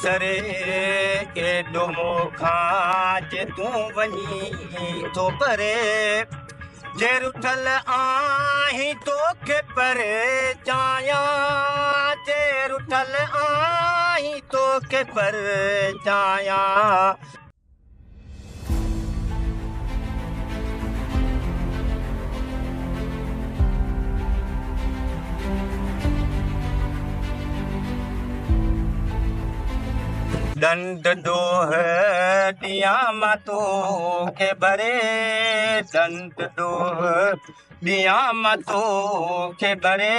सरे एॾो मूंखां जे तूं वञी थो परे जे रुठल आहीं तोखे परे चाहियां जे रुठल आहीं तोखे परे चाहियां दंड डोह दियां मां तोखे भरे दंड डोह दियां मां तोखे भरे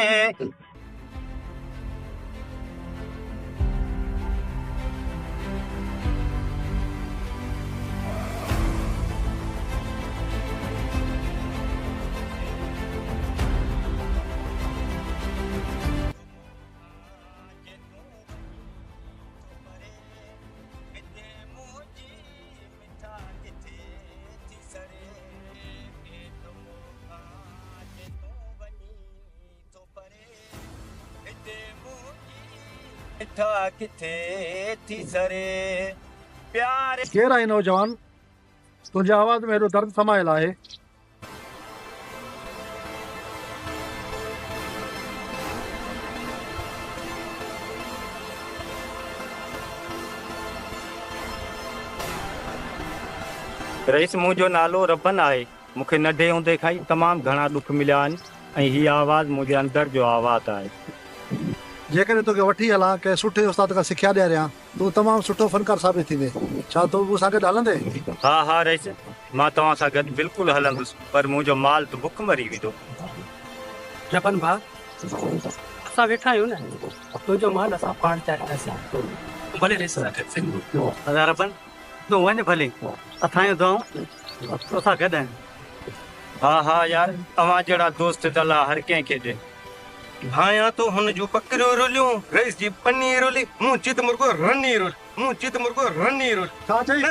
किथे थी सरे प्यार केरु आहे नौजवान तुंहिंजी आवाज़ में हेॾो दर्द समायल आहे रईस मुंहिंजो नालो रबन आहे मूंखे नंढे हूंदे खां ई तमामु घणा ॾुख मिलिया आहिनि ऐं हीअ आवाज़ मुंहिंजे अंदर जो आवाज़ आहे जेकॾहिं तोखे वठी हलां कंहिं सुठे उस्ताद खां सिखिया ॾियारियां तूं तमामु सुठो फनकार साबित थींदे छा तूं मूं सां गॾु हलंदे हा हा रईस मां तव्हां सां गॾु बिल्कुलु हलंदुसि पर मुंहिंजो माल त बुख मरी वेंदो जपन भाउ असां वेठा आहियूं न तुंहिंजो माल असां पाण चाहींदासीं भले रईस रबन तूं वञ भले असांजो दुआऊं तोसां गॾु आहिनि हा हा यार तव्हां जहिड़ा दोस्त त अलाह हर कंहिंखे ॾे भाया तो हुन जो पकड़ो रोलियो रईस जी पन्नी रोली मुंह चित मुर्गो रनी रोल मुंह चित मुर्गो रनी रोल छा चई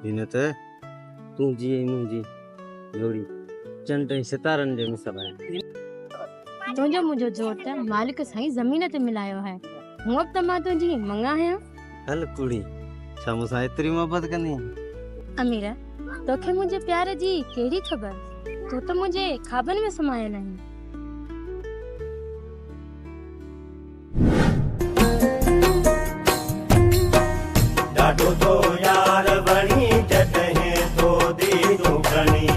हिन त तूं जी मुंहिंजी जोड़ी चंड ऐं सितारनि जे मिसाल आहे तुंहिंजो मुंहिंजो जोड़ त मालिक साईं ज़मीन ते मिलायो आहे हूअं त मां तुंहिंजी मंगा आहियां हल कुड़ी छा मूंसां एतिरी मोहबत कंदी अमीर तोखे मुंहिंजे प्यार जी कहिड़ी ख़बर तूं त मुंहिंजे ख़्वाबनि में समायल आहीं ॾाढो तो यार बणी जॾहिं तो दीदू खणी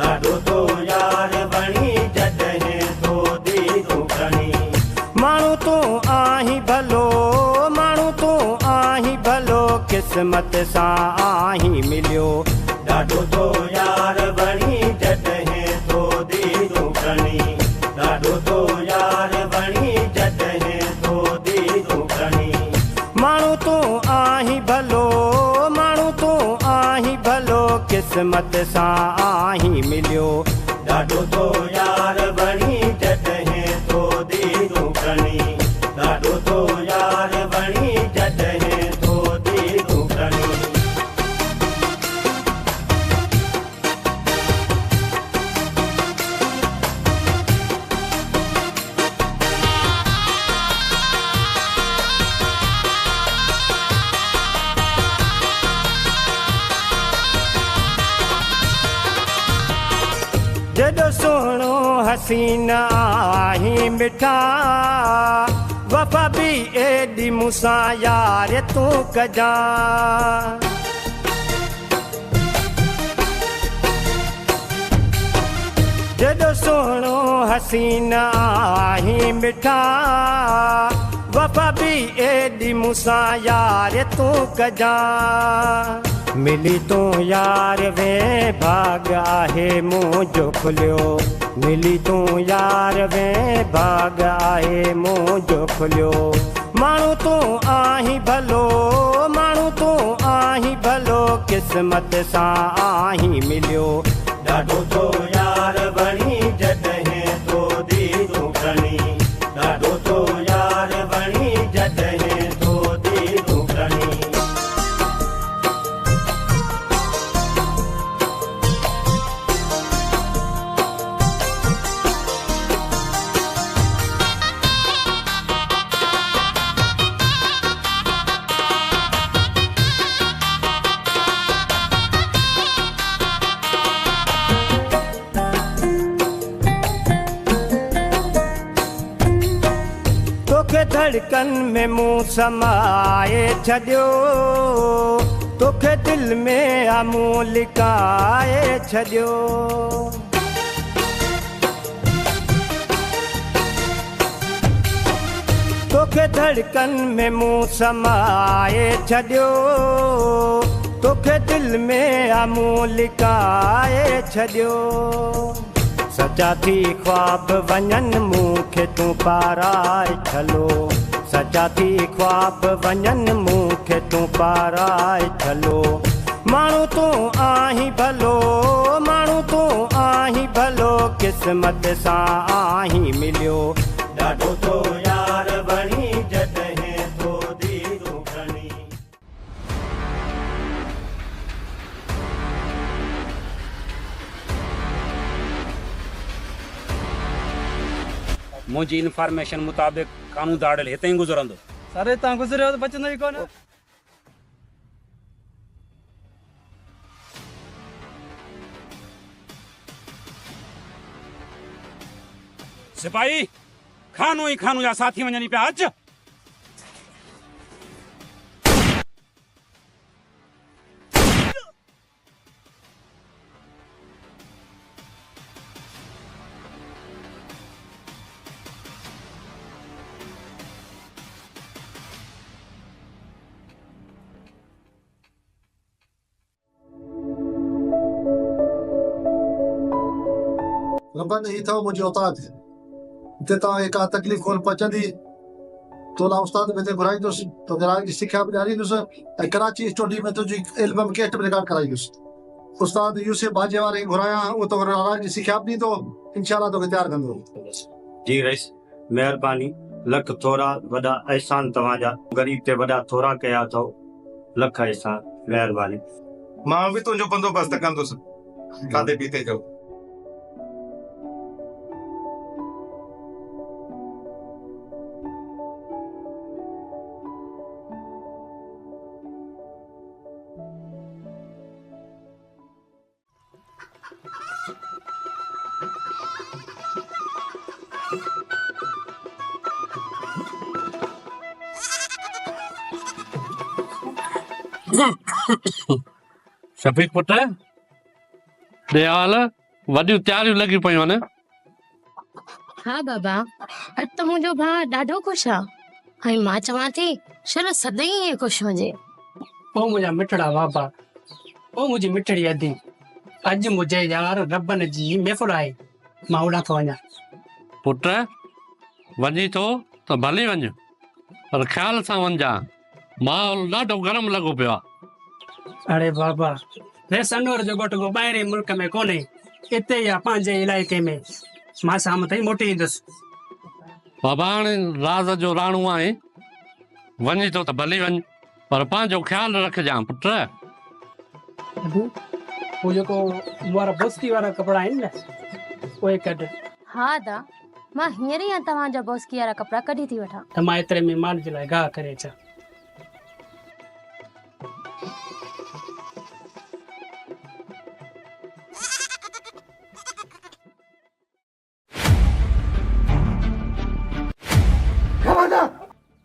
ॾाढो तो यार बणी जॾहिं तो दीदू खणी माण्हू तूं आहीं भलो माण्हू तूं आहीं भलो क़िस्मत सां आहीं मिलियो ॾाढो तो यार बणी जॾहिं तो दीदू खणी ॾाढो तो यार बणी जॾहिं तो दीदू खणी माण्हू तूं आहीं भलो माण्हू तूं आहीं भलो क़िस्मत सां आहीं मिलियो ॾाढो तो यार बणी जॾहिं तो दीदू खणी ॾाढो तो यार बणी जॾहिं तो दीदू खणी जॾो सोहणो हसीन आहीं मिठा वफ़ा बि एॾी मूंसां यार तूं कजां जॾो सोहणो हसीन आहीं मिठा वफ़ा बि एॾी मूंसां यार तूं कजां मिली तू यार वे भाग आहे मुंहिंजो खुलियो मिली तू यार वे भाग आहे मुंहिंजो खुलियो माण्हू तू आहीं भलो माण्हू तू आहीं भलो क़िस्मत सां आहीं मिलियो ॾाढो तो यार बणी जॾहिं तो दीदूं खणी ॾाढो तो यार बणी जॾहिं तो दीदूं खणी तोखे धड़कन में मुंह समाए छॾियो तोखे दिल में आमूं लिकाए छॾियो तोखे धड़कन में मुंह समाए छॾियो तोखे दिल में आमूं लिकाए छॾियो सचा थी ख्वाब वञनि मूंखे तूं पाराए छलो सचा थी ख्वाब वञनि मूंखे तूं पाराए छलो माण्हू तूं आहीं भलो माण्हू तूं आहीं भलो क़िस्मत सां आहीं मिलियो ॾाढो तो यार बणी जॾहिं तो दीदूं खणी मुंहिंजी इंफॉर्मेशन मुताबिक़ कानून दाड़ियल हिते ई गुज़रंदो सर तव्हां गुज़रियो त बचंदो ई कोन सिपाही खानो ई खानो या साथी वञनि पिया अच रबन ही अथव मुंहिंजी औताद हिते तव्हांखे का तकलीफ़ कोन पहुचंदी तोला उस्ताद में घुराईंदुसि तोखे राग जी सिख्या बि ॾियारींदुसि ऐं कराची स्टूडियो में तुंहिंजी एल्बम कैसेट बि रिकॉर्ड कराईंदुसि उस्ताद यूसुफ बाजे वारे खे घुरायां उहो तोखे राग जी सिख्या बि ॾींदो इंशाल्लाह तोखे तयारु कंदो जी रईस महिरबानी लख थोरा वॾा अहसान तव्हांजा ग़रीब ते वॾा थोरा कया अथव लख अहसान महिरबानी मां बि तुंहिंजो बंदोबस्तु कंदुसि खाधे पीते जो शफीक पुट हाल वॾियूं तयारियूं लॻी पयूं आहिनि हा बाबा अॼु त मुंहिंजो भाउ ॾाढो ख़ुशि आहे ऐं मां चवां थी चलो सदाईं ईअं ख़ुशि हुजे ओ मुंहिंजा मिठड़ा बाबा ओ मुंहिंजी मिठड़ी अदी अॼु मुंहिंजे यार रबन जी महफ़िल आहे मां ओॾां थो वञा पुट वञी थो त भली वञ पर ख़्याल सां वञिजा माहौल ॾाढो गरम लॻो पियो आहे अरे बाबा रेसनोर जो गोटको ॿाहिरि मुल्क में कोन्हे हिते या पंहिंजे इलाइक़े में मां शाम ताईं मोटी ईंदुसि बाबा हाणे राज़ जो राणो आहे वञी थो त भली वञ पर पंहिंजो ख़्यालु रखजांइ पुट वो जेको वारा बोस्की वारा कपिड़ा आहिनि न उहे कढ हा दा मां हींअर ई तव्हांजा बोस्की वारा कपिड़ा कढी थी वठां त मां एतिरे में माल जे लाइ गाह करे अचां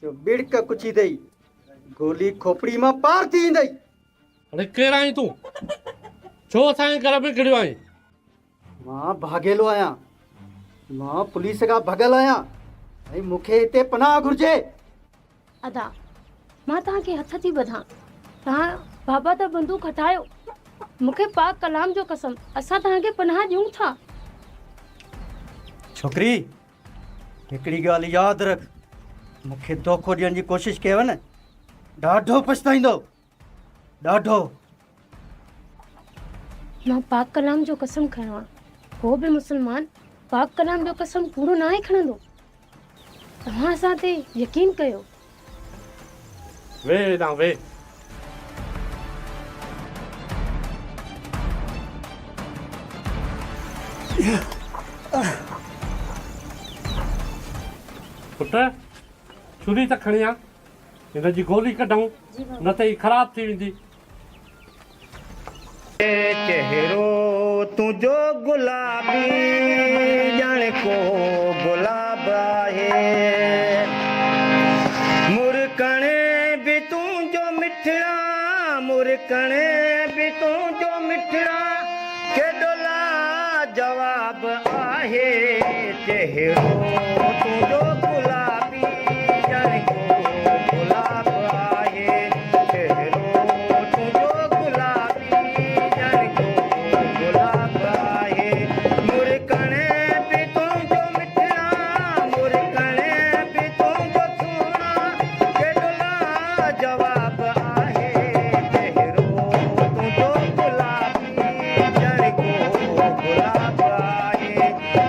जो बिड़क कुची दई गोली खोपड़ी मां पार थी इंदई अरे केरु आहीं तूं छो असांजे घर में किड़ियो आहीं मां भागेलो आहियां मां पुलिस खां भॻल आहियां ऐं मूंखे हिते पनाह घुर्जे अदा मां तव्हांखे हथ थी ॿधां तव्हां बाबा त बंदूक हटायो मूंखे पाक कलाम जो कसम असां तव्हांखे पनाह ॾियूं था। छोकिरी हिकिड़ी ॻाल्हि यादि रख, मूंखे धोखो ॾियण जी कोशिशि कयव न ॾाढो पछताईंदो, ॾाढो। मां पाक कलाम जो कसम खयो आहे, को बि मुस्लमान पाक कलाम जो कसम पूरो न आहे खणंदो। तव्हां असां ते यकीन कयो। वे ना वे। पुट छुरी त खणी आ, हिन जी गोली कढूं न त ही ख़राब थी वेंदी। चेहरो तुझो गुलाबी ॼण को गुलाब आहे, मुरकणे भी तुझो मिठड़ा, मुरकणे भी तुझो मिठड़ा, केॾो लाजवाब आहे। चेहरो तुझो गुलाबी ॼण को गुलाब आहे, चेहरो तुझो गुलाबी ॼण को गुलाब आहे, मुरकणे भी तुझो मिठड़ा, मुरकणे भी तुझो सुहिणा, केॾो लाजवाब आहे। चेहरो तुझो गुलाबी ॼण को गुलाब आहे,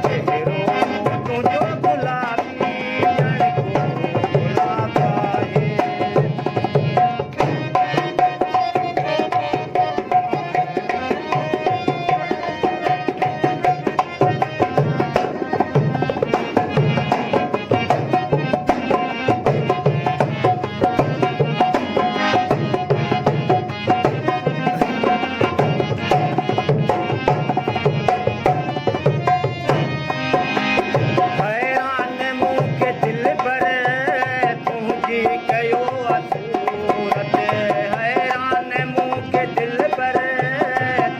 चेहरो तुझो गुलाबी ॼण को गुलाब आहे। हैरान मूंखे दिल पर तुंहिंजी कयो असूरत, हैरान मूंखे दिल पर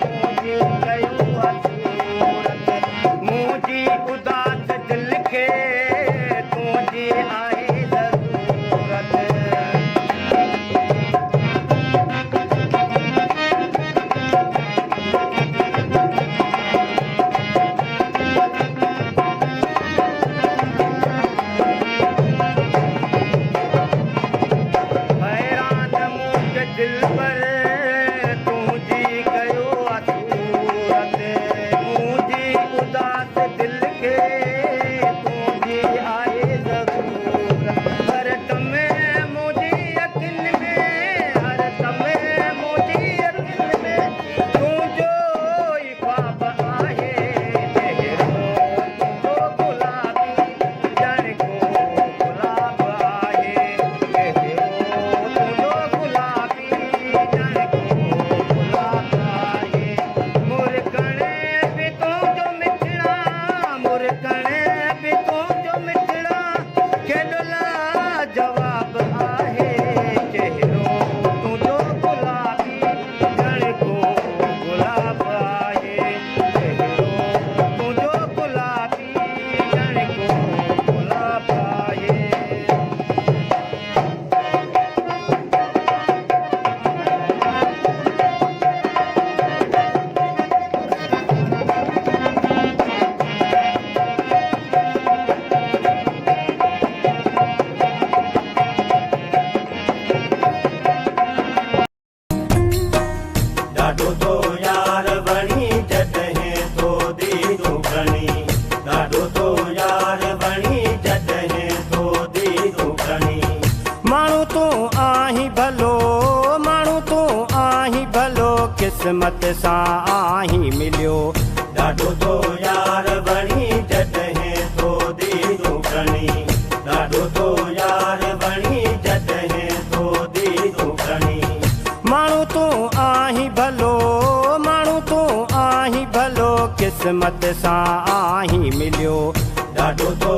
तुंहिंजी कयो असूरत, मुंहिंजी उदास दिल खे तुंहिंजी आहे ज़रूरत। हैरान मूंखे दिल पर तुंहिंजी कयो असूरत, मुंहिंजी उदास दिल खे तुंहिंजी आहे ज़रूरत। हर तमे मुंहिंजी अखियुनि में, हर तमे मुंहिंजी अखियुनि में तुंहिंजो ई ख्वाब आहे। चेहरो तुंहिंजो गुलाबी ॼण को गुलाब आहे, चेहरो तुंहिंजो गुलाबी ॼण को गुलाब आहे, मुरकणे भी तुंहिंजो मिठड़ा, मुरकणे भी तुंहिंजो मिठड़ा, केॾो लाजवाब आहे। चेहरो तुंहिंजो गुलाबी ॼण को गुलाब आहे, चेहरो तुंहिंजो गुलाबी ॼण को गुलाब आहे। ॾाढो तो यार बणी जॾहिं तो दीदूं खणी, ॾाढो तो यार बणी जॾहिं तो दीदूं खणी। माण्हू तूं आहीं भलो, माण्हू तूं आहीं भलो, क़िस्मत सां आहीं मिलियो। ॾाढो तो यार बणी जॾहिं तो दीदूं खणी, ॾाढो तो यार बणी जॾहिं तो दीदूं खणी। माण्हू तूं आहीं भलो, माण्हू तूं आहीं भलो, क़िस्मत सां आहीं मिलियो। ॾाढो तो